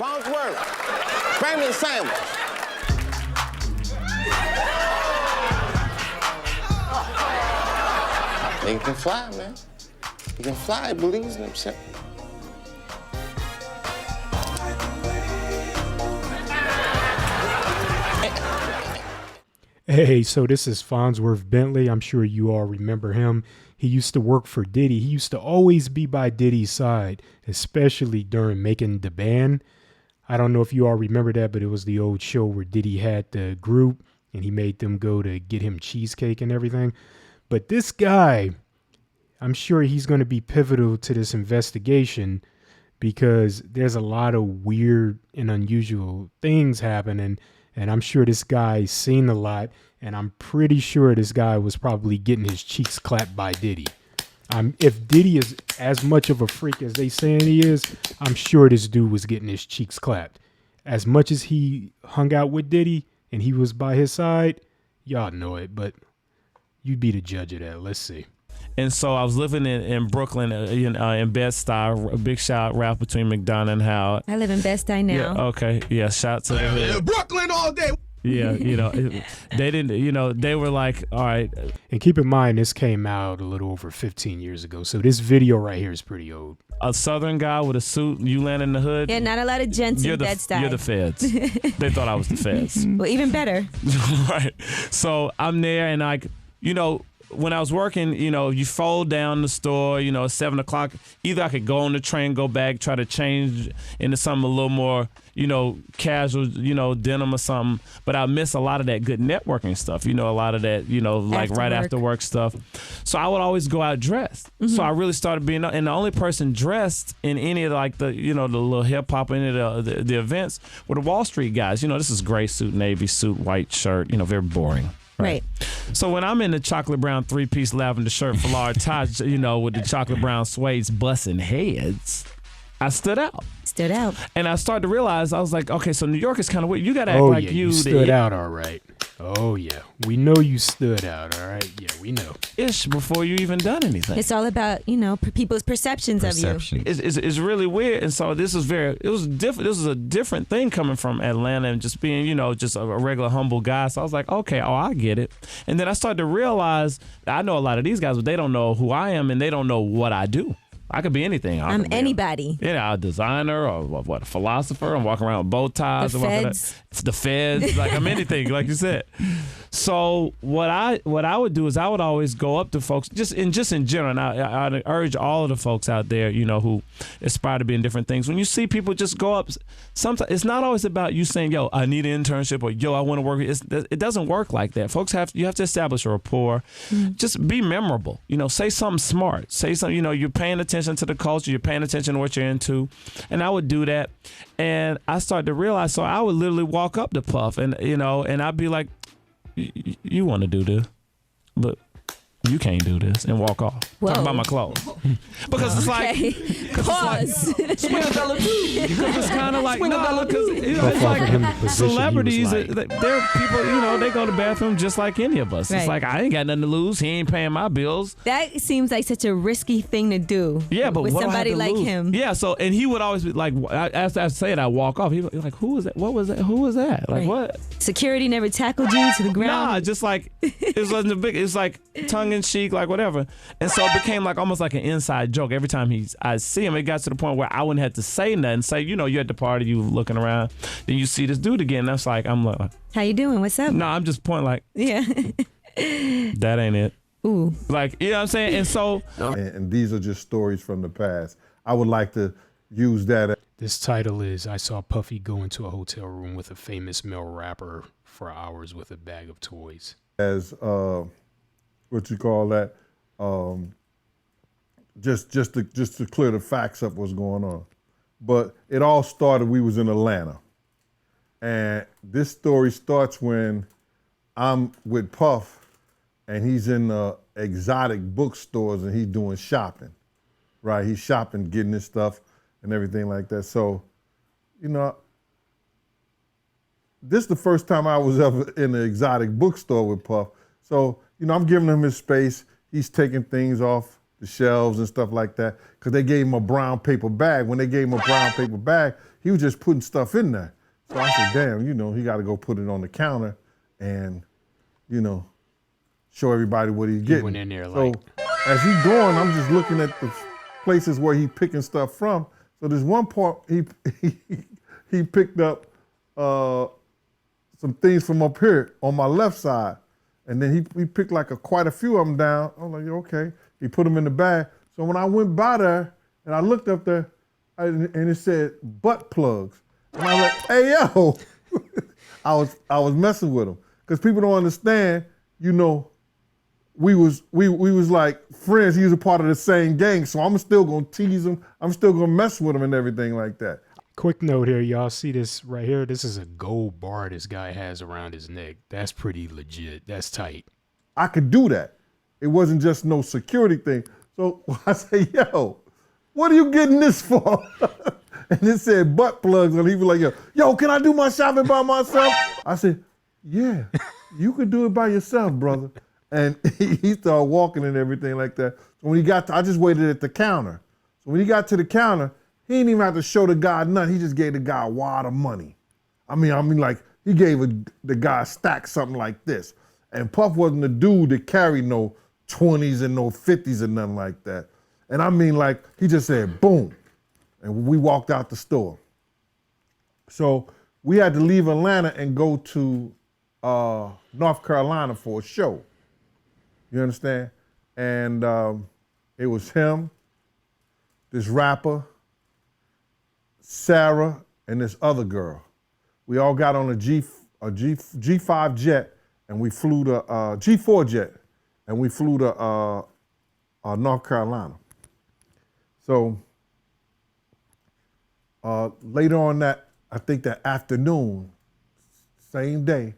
Fonzworth, bring me a sandwich. Nigga can fly, man. He can fly, believes in himself. Hey, so this is Fonzworth Bentley. I'm sure you all remember him. He used to work for Diddy. He used to always be by Diddy's side, especially during making the band. I don't know if you all remember that, but it was the old show where Diddy had the group and he made them go to get him cheesecake and everything. But this guy, I'm sure he's going to be pivotal to this investigation because there's a lot of weird and unusual things happening. And I'm sure this guy's seen a lot. And I'm pretty sure this guy was probably getting his cheeks clapped by Diddy. If Diddy is as much of a freak as they saying he is, I'm sure this dude was getting his cheeks clapped. As much as he hung out with Diddy and he was by his side, y'all know it. But you be the judge of that. Let's see. And so I was living in Brooklyn, in Bed-Stuy. A big shout Ralph between McDonough and Howard. I live in Bed-Stuy now. Yeah, okay. Yeah, shout to the hood. Brooklyn all day. Yeah, they didn't, they were like, all right. And keep in mind, this came out a little over 15 years ago. So this video right here is pretty old. A Southern guy with a suit, you land in the hood. Yeah, not a lot of gents in Bed-Stuy. You're the feds. They thought I was the feds. Well, even better. Right. So I'm there and when I was working, you fold down the store, at 7 o'clock. Either I could go on the train, go back, try to change into something a little more, casual, denim or something. But I miss a lot of that good networking stuff, a lot of that, like right after work stuff. So I would always go out dressed. Mm-hmm. So I really started being, and the only person dressed in any of the little hip hop, any of the events were the Wall Street guys. This is gray suit, navy suit, white shirt, very boring. Right. So when I'm in the chocolate brown 3-piece lavender shirt, foulard tie, with the chocolate brown suedes busting heads, I stood out. And I started to realize, I was like, okay, so New York is kind of weird. You got to act like you stood out, all right. Oh, yeah. We know you stood out, all right? Yeah, we know. Ish, before you even done anything. It's all about, people's perceptions of you. It's really weird. And so this was different. This was a different thing coming from Atlanta and just being, just a regular humble guy. So I was like, okay, I get it. And then I started to realize that I know a lot of these guys, but they don't know who I am and they don't know what I do. I could be anything. I'm anybody. A designer or a philosopher. I'm walking around with bow ties. The feds. It's the feds. Like I'm anything, like you said. So what I would do is I would always go up to folks just in general. And I urge all of the folks out there, who aspire to be in different things. When you see people just go up, sometimes it's not always about you saying, "Yo, I need an internship," or "Yo, I want to work." It doesn't work like that. Folks you have to establish a rapport. Mm-hmm. Just be memorable. Say something smart. Say something. You're paying attention to the culture. You're paying attention to what you're into. And I would do that. And I started to realize. So I would literally walk up to Puff, and and I'd be like, you want to do this, but you can't do this, and walk off. Whoa. Talk about my clothes. Because it's like, pause. Because it's kind of like, no, because it's like celebrities, they're people, they go to the bathroom just like any of us. Right. It's like, I ain't got nothing to lose. He ain't paying my bills. That seems like such a risky thing to do. Yeah, but with what somebody do I have to like lose? him. Yeah, so, and he would always be like, as I say it, I walk off. He'd be like, who was that? What was that? Who was that? Like, right. What? Security never tackled you to the ground? Nah, just like, it wasn't a big, it's like tongue in cheek, like whatever. And so it became like almost like an inside joke. Every time I see him, it got to the point where I wouldn't have to say nothing. Say, you're at the party, you looking around, then you see this dude again. That's like, I'm like, how you doing? What's up? No, I'm just pointing like, yeah. That ain't it. Ooh. Like, you know what I'm saying? And so. And these are just stories from the past. I would like to use that. This title is, I saw Puffy go into a hotel room with a famous male rapper for hours with a bag of toys. As, what you call that? Just to clear the facts up what's going on. But it all started, we was in Atlanta. And this story starts when I'm with Puff and he's in the exotic bookstores and he's doing shopping, right? He's shopping, getting his stuff and everything like that. So, this is the first time I was ever in an exotic bookstore with Puff. So, I'm giving him his space. He's taking things off the shelves and stuff like that, because they gave him a brown paper bag. When they gave him a brown paper bag, he was just putting stuff in there. So I said, damn, you know, he got to go put it on the counter and, you know, show everybody what he's getting. He went in there So like, as he's going, I'm just looking at the places where he picking stuff from. So there's one part he picked up some things from up here on my left side. And then he picked like quite a few of them down. I was like, okay. He put them in the bag. So when I went by there and I looked up there and it said butt plugs. And I was like, hey, yo. I was messing with him. Because people don't understand, you know, we was like friends. He was a part of the same gang. So I'm still going to tease him. I'm still going to mess with him and everything like that. quick note here, y'all see this right here? This is a gold bar this guy has around his neck. That's pretty legit. That's tight. I could do that. It wasn't just no security thing. So I say, yo, what are you getting this for? And it said butt plugs. And he was like, yo, can I do my shopping by myself? I said, yeah, you can do it by yourself, brother. And he started walking and everything like that. So when he got to, I just waited at the counter. So when he got to the counter, he didn't even have to show the guy nothing. He just gave the guy a wad of money. I mean, like he gave the guy a stack something like this. And Puff wasn't the dude that carried no 20s and no 50s and nothing like that. And I mean, like, he just said, boom. And we walked out the store. So we had to leave Atlanta and go to North Carolina for a show. You understand? And it was him, this rapper, Sarah, and this other girl. We all got on a G5 jet, and we flew to G4 jet, and we flew to North Carolina. So later on that, I think that afternoon, same day,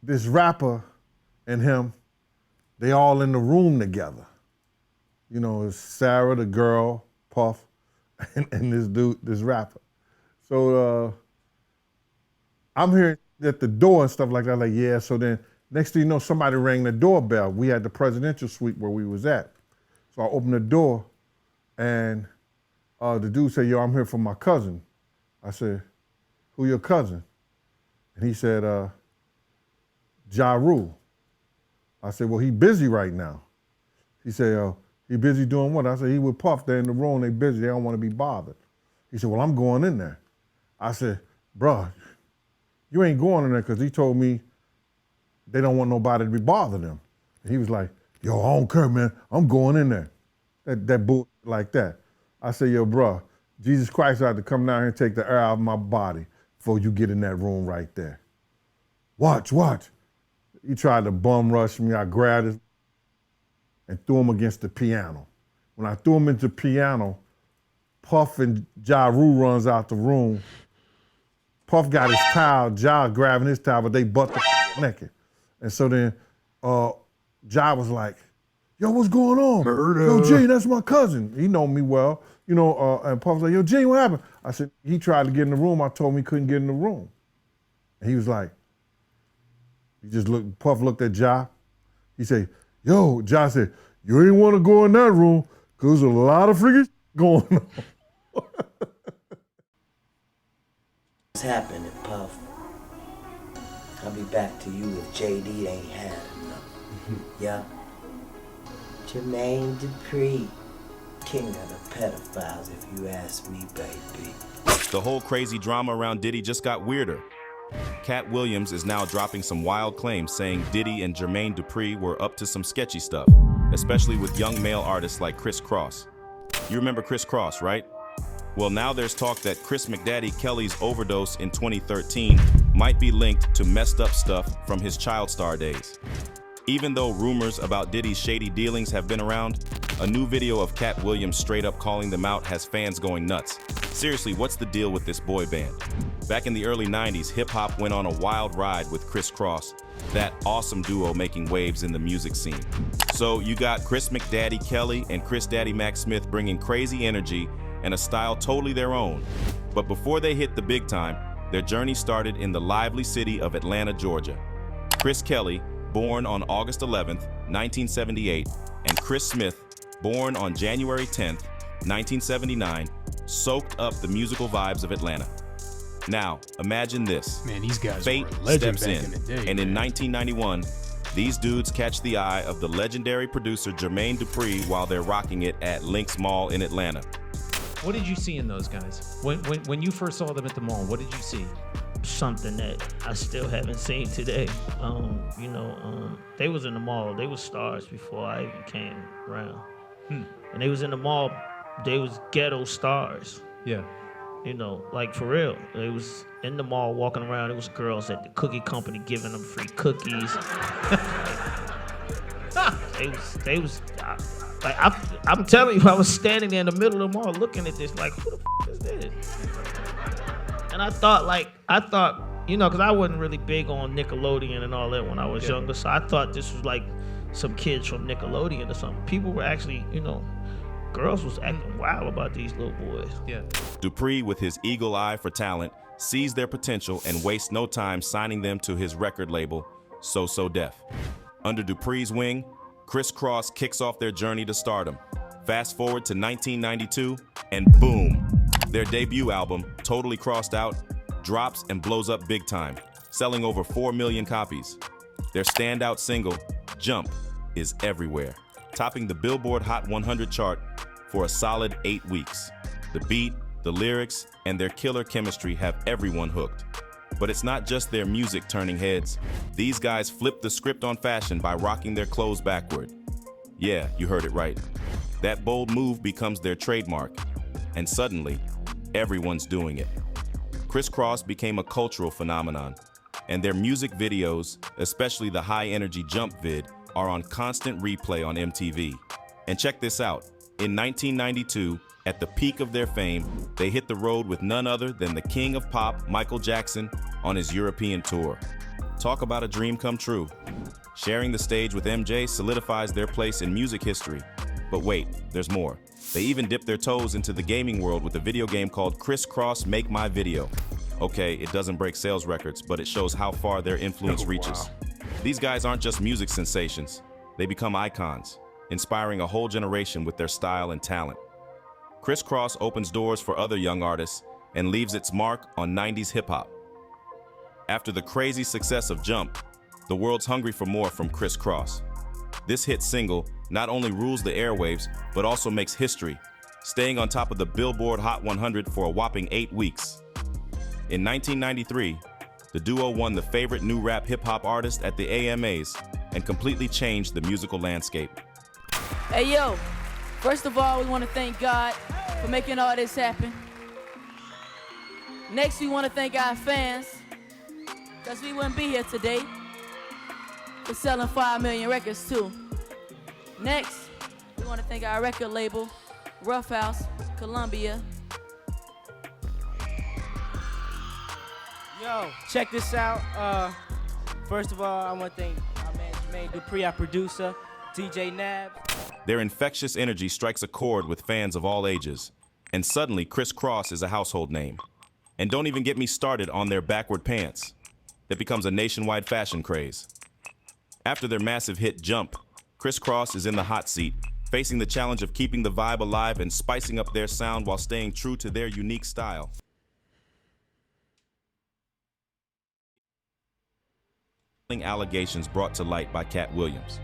this rapper and him, they all in the room together. You know, it's Sarah, the girl, Puff, and this dude, this rapper. So I'm hearing at the door and stuff like that, like, yeah, so then next thing you know, somebody rang the doorbell. We had the presidential suite where we was at. So I opened the door and the dude said, yo, I'm here for my cousin. I said, who your cousin? And he said, Ja Rule. I said, well, he busy right now. He said, he busy doing what? I said, he with Puff, they're in the room, they busy, they don't want to be bothered. He said, well, I'm going in there. I said, bruh, you ain't going in there because he told me they don't want nobody to be bothering them. And he was like, yo, I don't care, man, I'm going in there. That bull like that. I said, yo, bruh, Jesus Christ had to come down here and take the air out of my body before you get in that room right there. Watch. He tried to bum rush me. I grabbed his and threw him against the piano. When I threw him into the piano, Puff and Ja Rule runs out the room. Puff got his towel, Ja grabbing his towel, but they butt the naked. And so then Ja was like, yo, what's going on? Murder. Yo, G, that's my cousin. He know me well. You know, and Puff was like, yo, G, what happened? I said, he tried to get in the room. I told him he couldn't get in the room. And he was like, Puff looked at Ja. He said, yo, Ja said, you ain't want to go in that room because there's a lot of freaking going on. What's happening, Puff? I'll be back to you if JD ain't had enough. Yeah. Jermaine Dupri, king of the pedophiles, if you ask me, baby. The whole crazy drama around Diddy just got weirder. Cat Williams is now dropping some wild claims saying Diddy and Jermaine Dupri were up to some sketchy stuff, especially with young male artists like Chris Cross. You remember Chris Cross, right? Well, now there's talk that Chris McDaddy Kelly's overdose in 2013 might be linked to messed up stuff from his child star days. Even though rumors about Diddy's shady dealings have been around, a new video of Cat Williams straight up calling them out has fans going nuts. Seriously, what's the deal with this boy band? Back in the early 90s, hip-hop went on a wild ride with Chris Cross, that awesome duo making waves in the music scene. So you got Chris McDaddy Kelly and Chris Daddy Mac Smith bringing crazy energy and a style totally their own. But before they hit the big time, their journey started in the lively city of Atlanta, Georgia. Chris Kelly, born on August 11th, 1978, and Chris Smith, born on January 10th, 1979, soaked up the musical vibes of Atlanta. Now, imagine this. Man, these guys Fate were legends steps back in, in the day. and in man. 1991, these dudes catch the eye of the legendary producer Jermaine Dupri while they're rocking it at Lynx Mall in Atlanta. What did you see in those guys? When you first saw them at the mall, what did you see? Something that I still haven't seen today. They was in the mall. They was stars before I even came around. And they was in the mall. They was ghetto stars. Yeah. Like for real. They was in the mall walking around. There was girls at the cookie company giving them free cookies. I'm telling you, I was standing there in the middle of the mall looking at this like, who the is this? And I thought, because I wasn't really big on Nickelodeon and all that when I was younger, so I thought this was like some kids from Nickelodeon or something. People were actually, girls was acting wild about these little boys. Yeah. Dupri, with his eagle eye for talent, sees their potential and wastes no time signing them to his record label, So Def. Under Dupri's wing, Criss Cross kicks off their journey to stardom. Fast forward to 1992, and boom, their debut album, Totally Crossed Out, drops and blows up big time, selling over 4 million copies. Their standout single, Jump, is everywhere, topping the Billboard Hot 100 chart for a solid 8 weeks. The beat, the lyrics, and their killer chemistry have everyone hooked. But it's not just their music turning heads. These guys flip the script on fashion by rocking their clothes backward. Yeah, you heard it right. That bold move becomes their trademark, and suddenly, everyone's doing it. Criss Cross became a cultural phenomenon, and their music videos, especially the high-energy Jump vid, are on constant replay on MTV. And check this out. In 1992, at the peak of their fame, they hit the road with none other than the king of pop, Michael Jackson, on his European tour. Talk about a dream come true. Sharing the stage with MJ solidifies their place in music history. But wait, there's more. They even dipped their toes into the gaming world with a video game called Criss Cross Make My Video. Okay, it doesn't break sales records, but it shows how far their influence reaches. These guys aren't just music sensations. They become icons, inspiring a whole generation with their style and talent. Criss Cross opens doors for other young artists and leaves its mark on 90s hip-hop. After the crazy success of Jump, the world's hungry for more from Criss Cross. This hit single not only rules the airwaves, but also makes history, staying on top of the Billboard Hot 100 for a whopping 8 weeks. In 1993, the duo won the favorite new rap hip-hop artist at the AMAs and completely changed the musical landscape. Hey, yo, first of all, we want to thank God for making all this happen. Next, we want to thank our fans, because we wouldn't be here today. For selling 5 million records, too. Next, we want to thank our record label, Rough House, Columbia. Yo, check this out. First of all, I want to thank our man Jermaine Dupri, our producer, DJ Nab. Their infectious energy strikes a chord with fans of all ages, and suddenly Criss Cross is a household name. And don't even get me started on their backward pants. That becomes a nationwide fashion craze. After their massive hit Jump, Criss Cross is in the hot seat, facing the challenge of keeping the vibe alive and spicing up their sound while staying true to their unique style. Allegations brought to light by Cat Williams.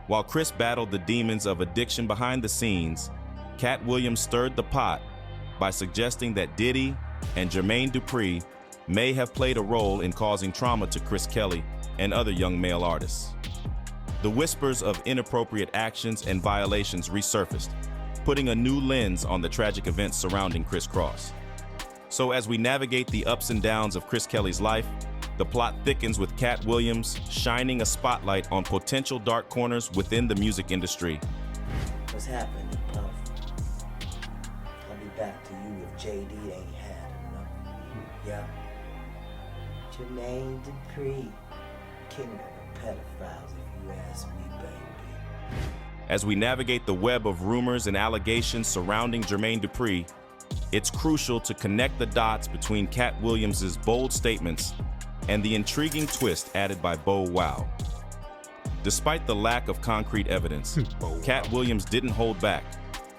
While Criss battled the demons of addiction behind the scenes, Cat Williams stirred the pot by suggesting that Diddy and Jermaine Dupri may have played a role in causing trauma to Chris Kelly and other young male artists. The whispers of inappropriate actions and violations resurfaced, putting a new lens on the tragic events surrounding Criss Cross. So as we navigate the ups and downs of Chris Kelly's life, the plot thickens with Cat Williams shining a spotlight on potential dark corners within the music industry. What's happening, Puff? I'll be back to you if JD ain't had enough. Yeah. Jermaine Dupri, king of the pedophiles, if you ask me, baby. As we navigate the web of rumors and allegations surrounding Jermaine Dupri, it's crucial to connect the dots between Cat Williams' bold statements and the intriguing twist added by Bow Wow. Despite the lack of concrete evidence, Cat Williams didn't hold back,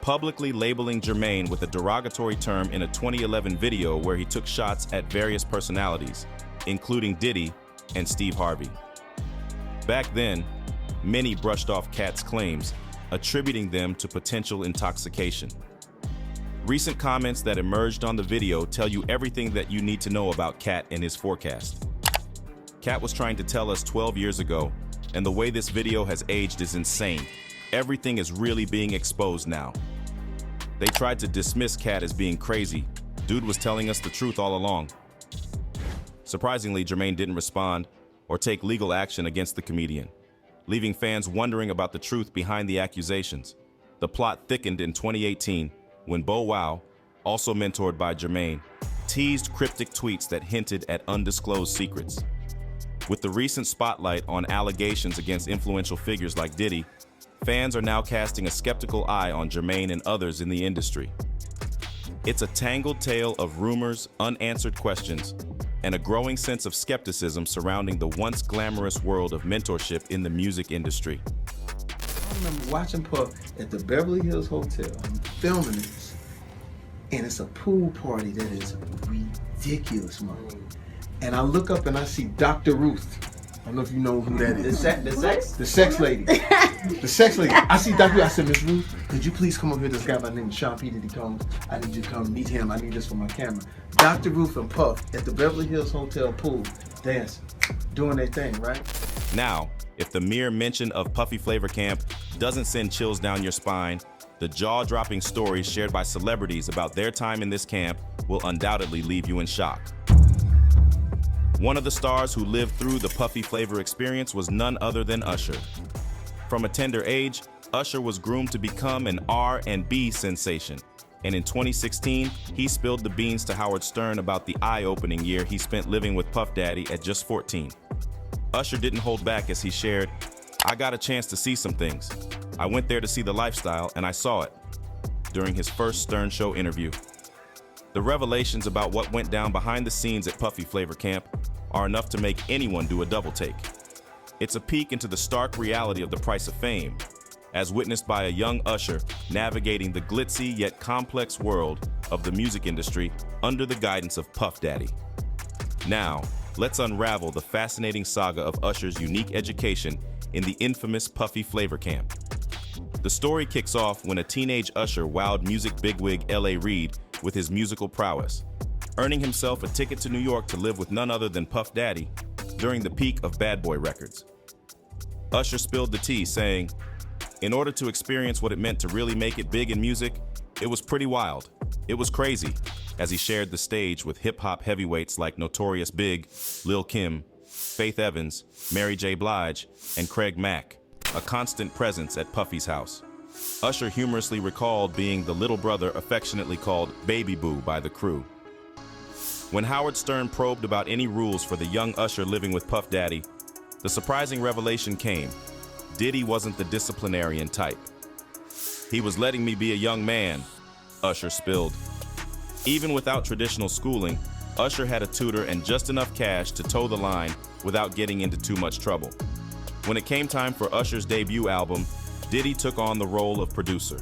publicly labeling Jermaine with a derogatory term in a 2011 video where he took shots at various personalities, including Diddy and Steve Harvey. Back then, many brushed off Cat's claims, attributing them to potential intoxication. Recent comments that emerged on the video tell you everything that you need to know about Cat and his forecast. Cat was trying to tell us 12 years ago, and the way this video has aged is insane. Everything is really being exposed now. They tried to dismiss Cat as being crazy. Dude was telling us the truth all along. Surprisingly, Jermaine didn't respond or take legal action against the comedian, leaving fans wondering about the truth behind the accusations. The plot thickened in 2018 when Bow Wow, also mentored by Jermaine, teased cryptic tweets that hinted at undisclosed secrets. With the recent spotlight on allegations against influential figures like Diddy, fans are now casting a skeptical eye on Jermaine and others in the industry. It's a tangled tale of rumors, unanswered questions, and a growing sense of skepticism surrounding the once glamorous world of mentorship in the music industry. I remember watching Puff at the Beverly Hills Hotel. I'm filming this, and it's a pool party that is ridiculous, man. And I look up and I see Dr. Ruth. I don't know if you know who that is. The sex lady. The sex lady. I see Dr. Ruth. I said, Miss Ruth, could you please come over here? This guy by the name of Sean P. Diddy Combs. I need you to come meet him. I need this for my camera. Dr. Ruth and Puff at the Beverly Hills Hotel pool, dancing, doing their thing, right? Now, if the mere mention of Puffy Flavor Camp doesn't send chills down your spine, the jaw-dropping stories shared by celebrities about their time in this camp will undoubtedly leave you in shock. One of the stars who lived through the Puffy Flavor experience was none other than Usher. From a tender age, Usher was groomed to become an R&B sensation, and in 2016, he spilled the beans to Howard Stern about the eye-opening year he spent living with Puff Daddy at just 14. Usher didn't hold back as he shared, "I got a chance to see some things. I went there to see the lifestyle, and I saw it," during his first Stern Show interview. The revelations about what went down behind the scenes at Puffy Flavor Camp are enough to make anyone do a double take. It's a peek into the stark reality of the price of fame, as witnessed by a young Usher navigating the glitzy yet complex world of the music industry under the guidance of Puff Daddy. Now, let's unravel the fascinating saga of Usher's unique education in the infamous Puffy Flavor Camp. The story kicks off when a teenage Usher wowed music bigwig L.A. Reid with his musical prowess, earning himself a ticket to New York to live with none other than Puff Daddy during the peak of Bad Boy Records. Usher spilled the tea, saying, "In order to experience what it meant to really make it big in music, it was pretty wild. It was crazy," as he shared the stage with hip-hop heavyweights like Notorious Big, Lil' Kim, Faith Evans, Mary J. Blige, and Craig Mack, a constant presence at Puffy's house. Usher humorously recalled being the little brother affectionately called Baby Boo by the crew. When Howard Stern probed about any rules for the young Usher living with Puff Daddy, the surprising revelation came. Diddy wasn't the disciplinarian type. "He was letting me be a young man," Usher spilled. Even without traditional schooling, Usher had a tutor and just enough cash to toe the line without getting into too much trouble. When it came time for Usher's debut album, Diddy took on the role of producer.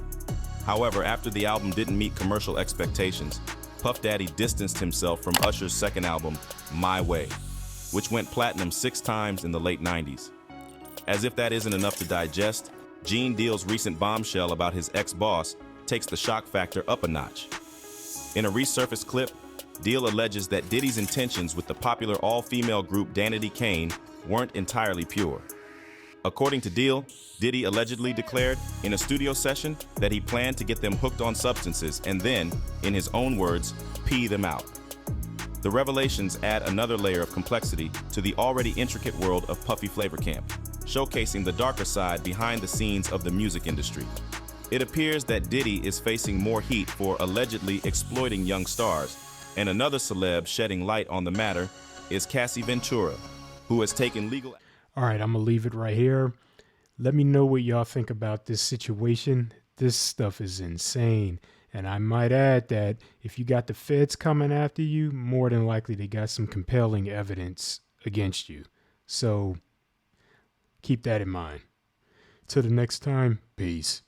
However, after the album didn't meet commercial expectations, Puff Daddy distanced himself from Usher's second album, My Way, which went platinum 6 times in the late 90s. As if that isn't enough to digest, Gene Deal's recent bombshell about his ex-boss takes the shock factor up a notch. In a resurfaced clip, Deal alleges that Diddy's intentions with the popular all-female group Danity Kane weren't entirely pure. According to Deal, Diddy allegedly declared in a studio session that he planned to get them hooked on substances and then, in his own words, pee them out. The revelations add another layer of complexity to the already intricate world of Puffy Flavor Camp, showcasing the darker side behind the scenes of the music industry. It appears that Diddy is facing more heat for allegedly exploiting young stars, and another celeb shedding light on the matter is Cassie Ventura, who has taken legal... All right, I'm going to leave it right here. Let me know what y'all think about this situation. This stuff is insane. And I might add that if you got the feds coming after you, more than likely they got some compelling evidence against you. So keep that in mind. Till the next time, peace.